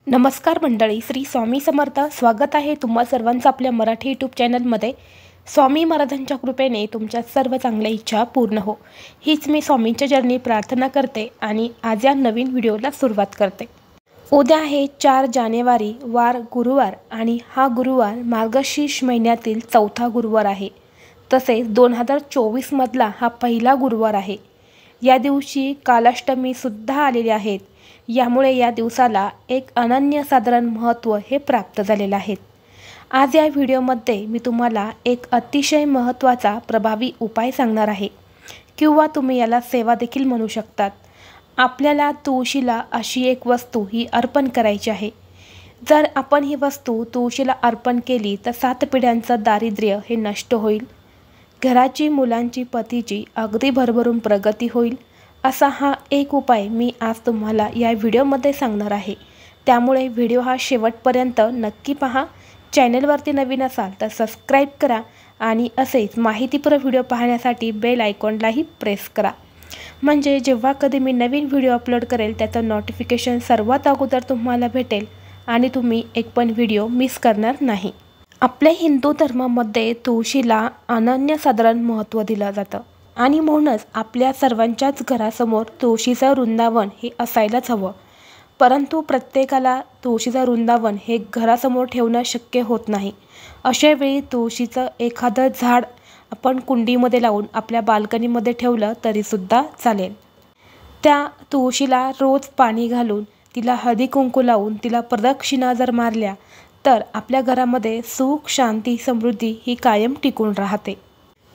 नमस्कार मंडळी, श्री स्वामी समर्थ. स्वागत आहे तुम्हा सर्वांचं आपल्या मराठी यूट्यूब चॅनलमध्ये. स्वामी महाराजांच्या कृपेने तुमच्या सर्व चांगल्या इच्छा पूर्ण हो, हीच मी स्वामींच्या चरणी प्रार्थना करते आणि आज या नवीन व्हिडिओला सुरुवात करते. उद्या आहे 4 जानेवारी, वार गुरुवार, आणि हा गुरुवार मार्गशीर्ष महिन्यातील चौथा गुरुवार आहे. तसेच 2024 मधला हा पहिला गुरुवार आहे. या दिवशी कालाष्टमीसुद्धा आलेली आहेत. यामुळे या दिवसाला एक अनन्यसाधारण महत्त्व हे प्राप्त झालेलं आहे. आज या व्हिडिओमध्ये मी तुम्हाला एक अतिशय महत्त्वाचा प्रभावी उपाय सांगणार आहे, किंवा तुम्ही याला सेवा देखील म्हणू शकतात. आपल्याला तुळशीला अशी एक वस्तू ही अर्पण करायची आहे. जर आपण ही वस्तू तुळशीला अर्पण केली तर 7 पिढ्यांचं दारिद्र्य हे नष्ट होईल. घराची, मुलांची, पतीची अगदी भरभरून प्रगती होईल. असा हा एक उपाय मी आज तुम्हाला या व्हिडिओमध्ये सांगणार आहे. त्यामुळे व्हिडिओ हा शेवटपर्यंत नक्की पहा. चॅनलवरती नवीन असाल तर सबस्क्राईब करा आणि असेच माहितीपूर्ण व्हिडिओ पाहण्यासाठी बेल आयकॉनलाही प्रेस करा. म्हणजे जेव्हा कधी मी नवीन व्हिडिओ अपलोड करेल त्याचं नोटिफिकेशन सर्वात अगोदर तुम्हाला भेटेल आणि तुम्ही एक पण व्हिडिओ मिस करणार नाही. आपल्या हिंदू धर्मामध्ये तुळशीला अनन्यसाधारण महत्त्व दिलं जातं आणि म्हणूनच आपल्या सर्वांच्याच घरासमोर तुळशीचं वृंदावन हे असायलाच हवं. परंतु प्रत्येकाला तुळशीचं वृंदावन हे घरासमोर ठेवणं शक्य होत नाही. अशावेळी तुळशीचं एखादं झाड आपण कुंडीमध्ये लावून आपल्या बाल्कनीमध्ये ठेवलं तरीसुद्धा चालेल. त्या तुळशीला रोज पाणी घालून, तिला हळदी कुंकू लावून, तिला प्रदक्षिणा जर मारल्या तर आपल्या घरामध्ये सुख, शांती, समृद्धी ही कायम टिकून राहते.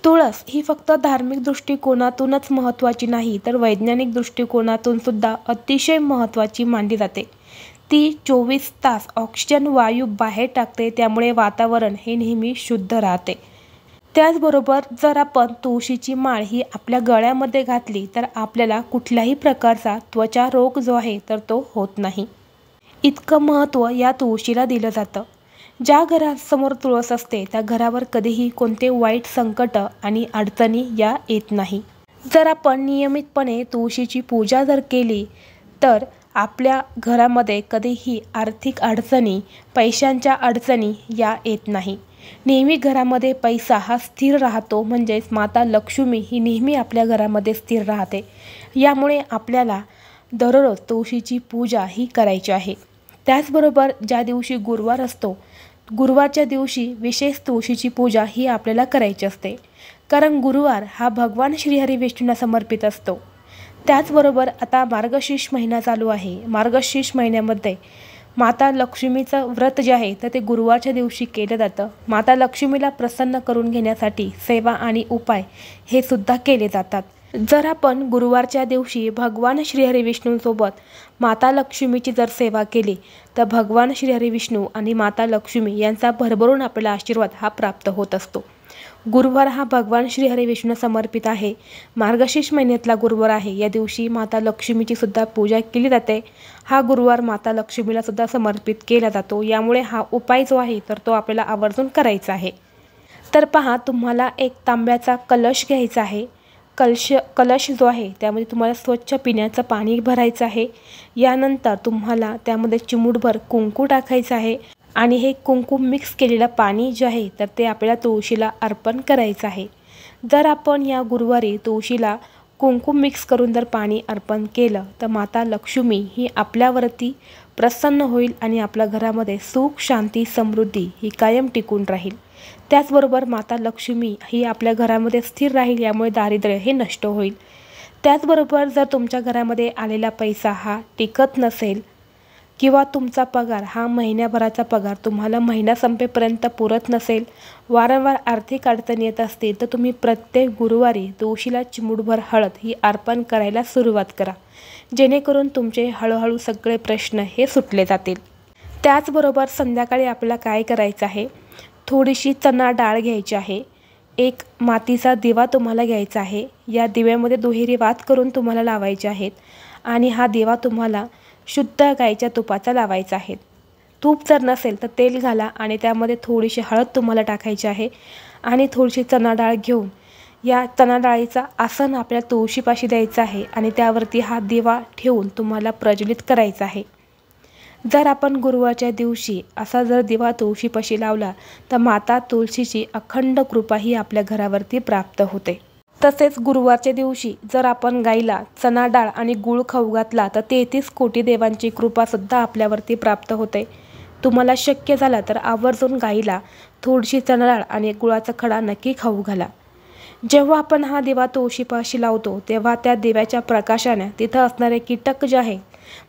तुळस ही फक्त धार्मिक दृष्टिकोनातूनच महत्त्वाची नाही, तर वैज्ञानिक दृष्टिकोनातून सुद्धा अतिशय महत्त्वाची मानली जाते. ती 24 तास ऑक्सिजन वायू बाहेर टाकते, त्यामुळे वातावरण हे नेहमी शुद्ध राहते. त्याचबरोबर जर आपण तुळशीची माळ ही आपल्या गळ्यामध्ये घातली तर आपल्याला कुठल्याही प्रकारचा त्वचा रोग जो आहे तर तो होत नाही. इतकं महत्त्व या तुळशीला दिलं जातं. ज्या घरासमोर तुळस असते त्या घरावर कधीही कोणते वाईट संकट आणि अडचणी या येत नाही. जर आपण नियमितपणे तुळशीची पूजा जर केली तर आपल्या घरामध्ये कधीही आर्थिक अडचणी, पैशांच्या अडचणी या येत नाही. नेहमी घरामध्ये पैसा हा स्थिर राहतो. म्हणजेच माता लक्ष्मी ही नेहमी आपल्या घरामध्ये स्थिर राहते. यामुळे आपल्याला दररोज तुळशीची पूजा ही करायची आहे. त्याचबरोबर ज्या दिवशी गुरुवार असतो, गुरुवारच्या दिवशी विशेष तुळशीची पूजा ही आपल्याला करायची असते, कारण गुरुवार हा भगवान श्रीहरी विष्णूंना समर्पित असतो. त्याचबरोबर आता मार्गशीर्ष महिना चालू आहे. मार्गशीर्ष महिन्यामध्ये माता लक्ष्मीचं व्रत जे आहे तर ते गुरुवारच्या दिवशी केलं जातं. माता लक्ष्मीला प्रसन्न करून घेण्यासाठी सेवा आणि उपाय हे सुद्धा केले जातात. जर आपण गुरुवारच्या दिवशी भगवान श्रीहरी विष्णूंसोबत माता लक्ष्मीची जर सेवा केली तर भगवान श्रीहरी विष्णू आणि माता लक्ष्मी यांचा भरभरून आपल्याला आशीर्वाद हा प्राप्त होत असतो. गुरुवार हा भगवान श्रीहरी विष्णू समर्पित आहे. मार्गशीर्ष महिन्यातला गुरुवार आहे. या दिवशी माता लक्ष्मीची सुद्धा पूजा केली जाते. हा गुरुवार माता लक्ष्मीला सुद्धा समर्पित केला जातो. यामुळे हा उपाय जो आहे तर तो आपल्याला आवर्जून करायचा आहे. तर पहा, तुम्हाला एक तांब्याचा कलश घ्यायचा आहे. कलश जो आहे त्यामध्ये तुम्हाला स्वच्छ पिण्याचं पाणी भरायचं आहे. यानंतर तुम्हाला त्यामध्ये चिमूटभर कुंकू टाकायचं आहे आणि हे कुंकू मिक्स केलेलं पाणी जे आहे तर ते आपल्याला तुळशीला अर्पण करायचं आहे. जर आपण या गुरुवारी तुळशीला कुंकू मिक्स करून जर पाणी अर्पण केलं तर माता लक्ष्मी ही आपल्यावरती प्रसन्न होईल आणि आपल्या घरामध्ये सुख, शांती, समृद्धी ही कायम टिकून राहील. त्याचबरोबर माता लक्ष्मी ही आपल्या घरामध्ये स्थिर राहील. यामुळे दारिद्र्य हे नष्ट होईल. त्याचबरोबर जर तुमच्या घरामध्ये आलेला पैसा हा टिकत नसेल, किंवा तुमचा पगार हा महिन्याभराचा पगार तुम्हाला महिना संपेपर्यंत पुरत नसेल, वारंवार आर्थिक अडचणी येत असतील, तर तुम्ही प्रत्येक गुरुवारी तुळशीला चिमूटभर हळद ही अर्पण करायला सुरुवात करा. जेणेकरून तुमचे हळूहळू सगळे प्रश्न हे सुटले जातील. त्याचबरोबर संध्याकाळी आपल्याला काय करायचं आहे, थोडीशी चणा डाळ घ्यायची आहे. एक मातीचा दिवा तुम्हाला घ्यायचा आहे. या दिव्यामध्ये दुहेरी वात करून तुम्हाला लावायचे आहेत आणि हा दिवा तुम्हाला शुद्ध गाईच्या तुपाचा लावायचा आहे. तूप जर नसेल तर तेल घाला आणि त्यामध्ये थोडीशी हळद तुम्हाला टाकायची आहे आणि थोडीशी चणा डाळ घेऊन या चणा डाळीचा आसन आपल्या तुळशीपाशी द्यायचं आहे आणि त्यावरती हा दिवा ठेवून तुम्हाला प्रज्वलित करायचा आहे. जर आपण गुरुवारच्या दिवशी असा जर दिवा तुळशीपाशी लावला तर माता तुळशीची अखंड कृपा ही आपल्या घरावरती प्राप्त होते। तसेच गुरुवारच्या दिवशी जर आपण गाईला चणा डाळ आणि गूळ खाऊ घातला तर 33 कोटी देवांची कृपासुद्धा आपल्यावरती प्राप्त होते। तुम्हाला शक्य झालं तर आवर्जून गाईला थोडीशी चणा डाळ आणि गुळाचा खडा नक्की खाऊ घाला। जेव्हा आपण हा दिवा तुळशीपाशी लावतो तेव्हा त्या दिव्याच्या प्रकाशाने तिथं असणारे कीटक जे आहे,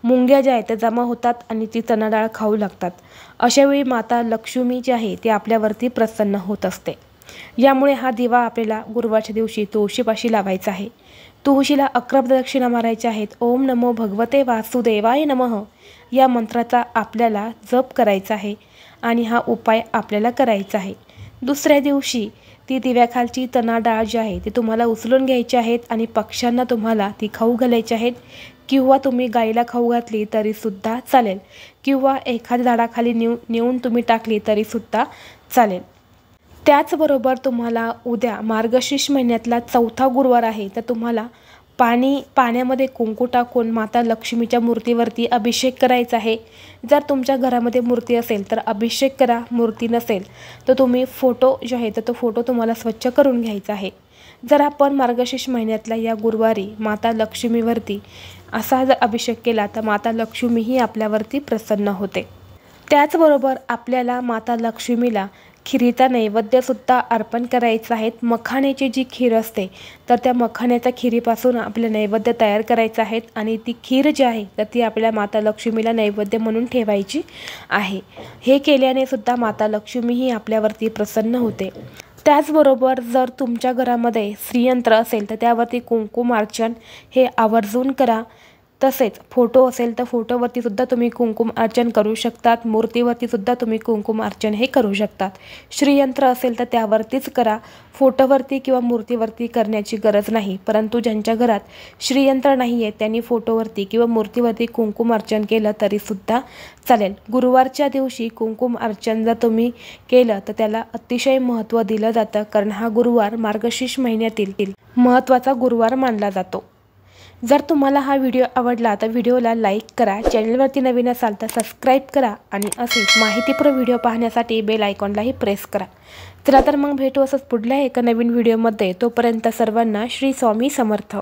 मुंग्या ज्या आहेत त्या जमा होतात आणि ती चणा डाळ खाऊ लागतात। अशावेळी माता लक्ष्मी जी आहे ती आपल्यावरती प्रसन्न होत असते। यामुळे हा दिवा आपल्याला गुरुवारच्या दिवशी तुळशीपाशी लावायचा आहे। तुळशीला 11 प्रदक्षिणा मारायच्या आहेत। ओम नमो भगवते वासुदेवाय नमः या मंत्राचा आपल्याला जप करायचा आहे आणि हा उपाय आपल्याला करायचा आहे। दुसऱ्या दिवशी ती दिव्याखालची चणा डाळ जी आहे ती तुम्हाला उचलून घ्यायची आहेत आणि पक्ष्यांना तुम्हाला ती खाऊ घालायची आहेत, किंवा तुम्ही गाईला खाऊ घातली तरीसुद्धा चालेल, किंवा एखाद्या झाडाखाली नेऊन तुम्ही टाकली तरीसुद्धा चालेल। त्याचबरोबर तुम्हाला उद्या मार्गशीर्ष महिन्यातला 4था गुरुवार आहे तर तुम्हाला पाण्यामध्ये कुंकू टाकून माता लक्ष्मीच्या मूर्तीवरती अभिषेक करायचा आहे। जर तुमच्या घरामध्ये मूर्ती असेल तर अभिषेक करा, मूर्ती नसेल तर तुम्ही फोटो जो आहे तर तो फोटो तुम्हाला स्वच्छ करून घ्यायचा आहे। जर आपण मार्गशीर्ष महिन्यातल्या या गुरुवारी माता लक्ष्मीवरती असा जर अभिषेक केला तर माता लक्ष्मीही आपल्यावरती प्रसन्न होते। त्याचबरोबर आपल्याला माता लक्ष्मीला खिरीचा नैवेद्यसुद्धा अर्पण करायचा आहे। मखाण्याची जी खीर असते तर त्या मखाण्याच्या खिरीपासून आपले नैवेद्य तयार करायचं आहे आणि ती खीर जी आहे तर ती आपल्या माता लक्ष्मीला नैवेद्य म्हणून ठेवायची आहे। हे केल्याने सुद्धा माता लक्ष्मीही आपल्यावरती प्रसन्न होते। त्याचबरोबर जर तुमच्या घरामध्ये श्रीयंत्र असेल तर त्यावरती कुंकुमार्चन हे आवर्जून करा। तसेच फोटो असेल तर फोटोवरती सुद्धा तुम्ही कुंकुम अर्चन करू शकतात, मूर्तीवरती सुद्धा तुम्ही कुंकुम अर्चन हे करू शकतात। श्रीयंत्र असेल तर त्यावरतीच करा, फोटोवरती किंवा मूर्तीवरती करण्याची गरज नाही। परंतु ज्यांच्या घरात श्रीयंत्र नाही आहे त्यांनी फोटोवरती किंवा मूर्तीवरती कुंकुम अर्चन केलं तरीसुद्धा चालेल। गुरुवारच्या दिवशी कुंकुम अर्चन जर तुम्ही केलं तर त्याला अतिशय महत्त्व दिलं जातं, कारण हा गुरुवार मार्गशीर्ष महिन्यातील महत्त्वाचा गुरुवार मानला जातो। जर तुम्हाला हा व्हिडिओ आवडला तर व्हिडिओला लाईक करा, चॅनलवरती नवीन असाल तर सबस्क्राईब करा आणि असेच माहितीपूर्ण व्हिडिओ पाहण्यासाठी बेल आयकॉनलाही प्रेस करा। चला तर मग भेटू असंच पुढल्या एका नवीन व्हिडिओमध्ये। तोपर्यंत सर्वांना श्री स्वामी समर्थ।